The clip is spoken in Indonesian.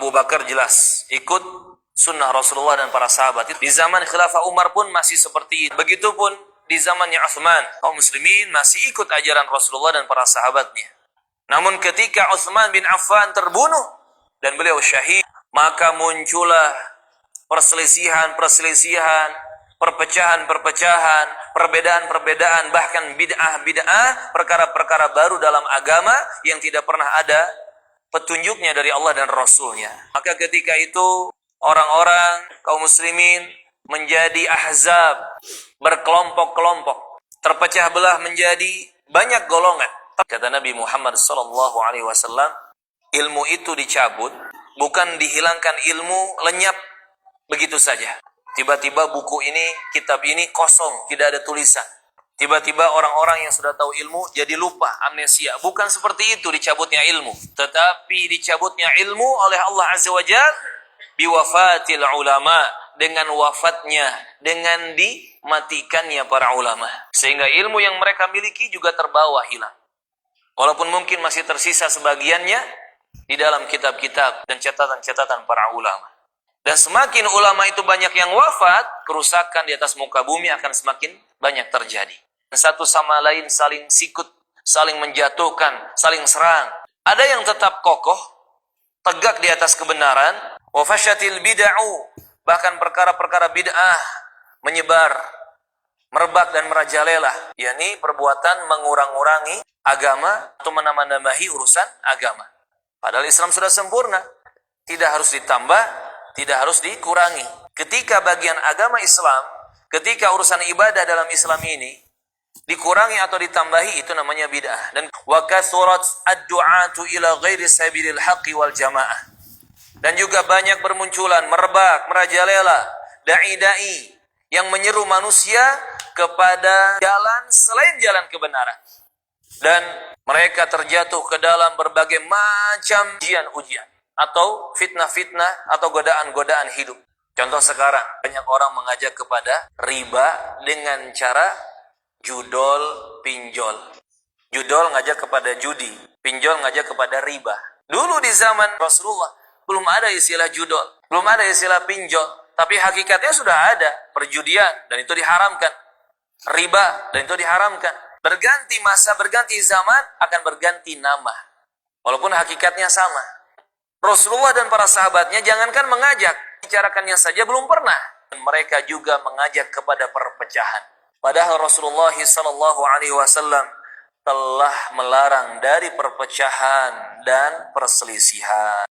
Abu Bakar jelas ikut sunnah Rasulullah dan para sahabat. Di zaman Khilafah Umar pun masih seperti itu. Begitupun di zamannya Utsman, kaum muslimin masih ikut ajaran Rasulullah dan para sahabatnya. Namun ketika Utsman bin Affan terbunuh dan beliau syahid, maka muncullah perselisihan, perpecahan, perbedaan, bahkan bid'ah, perkara-perkara baru dalam agama yang tidak pernah ada petunjuknya dari Allah dan Rasulnya. Maka ketika itu orang-orang kaum muslimin menjadi ahzab, berkelompok-kelompok, terpecah belah menjadi banyak golongan. Kata Nabi Muhammad SAW, ilmu itu dicabut, bukan dihilangkan ilmu lenyap begitu saja. Tiba-tiba buku ini, kitab ini kosong, tidak ada tulisan. Tiba-tiba orang-orang yang sudah tahu ilmu jadi lupa, amnesia. Bukan seperti itu dicabutnya ilmu. Tetapi dicabutnya ilmu oleh Allah Azza wa Jalla biwafatil ulama, dengan wafatnya, dengan dimatikannya para ulama. Sehingga ilmu yang mereka miliki juga terbawa hilang. Walaupun mungkin masih tersisa sebagiannya di dalam kitab-kitab dan catatan-catatan para ulama. Dan semakin ulama itu banyak yang wafat, kerusakan di atas muka bumi akan semakin banyak terjadi. Dan satu sama lain saling sikut, saling menjatuhkan, saling serang. Ada yang tetap kokoh, tegak di atas kebenaran, wa fashatil bid'ah, bahkan perkara-perkara bid'ah menyebar, merebak dan merajalela, yakni perbuatan mengurang-urangi agama atau menambah-nambahi urusan agama. Padahal Islam sudah sempurna, tidak harus ditambah, tidak harus dikurangi. Ketika bagian agama Islam, ketika urusan ibadah dalam Islam ini dikurangi atau ditambahi, itu namanya bid'ah. Dan wa kathurat ad-du'atu ila ghairi sabilil haqqi wal jamaah. Dan juga banyak bermunculan, merebak, merajalela dai-dai yang menyeru manusia kepada jalan selain jalan kebenaran. Dan mereka terjatuh ke dalam berbagai macam ujian atau fitnah-fitnah atau godaan-godaan hidup. Contoh sekarang, banyak orang mengajak kepada riba dengan cara judol, pinjol. Judol ngajak kepada judi, pinjol ngajak kepada riba. Dulu di zaman Rasulullah belum ada istilah judol, belum ada istilah pinjol, tapi hakikatnya sudah ada perjudian dan itu diharamkan. Riba dan itu diharamkan. Berganti masa, berganti zaman, akan berganti nama. Walaupun hakikatnya sama. Rasulullah dan para sahabatnya jangankan mengajak, bicarakannya saja belum pernah. Dan mereka juga mengajak kepada perpecahan. Padahal Rasulullah SAW telah melarang dari perpecahan dan perselisihan.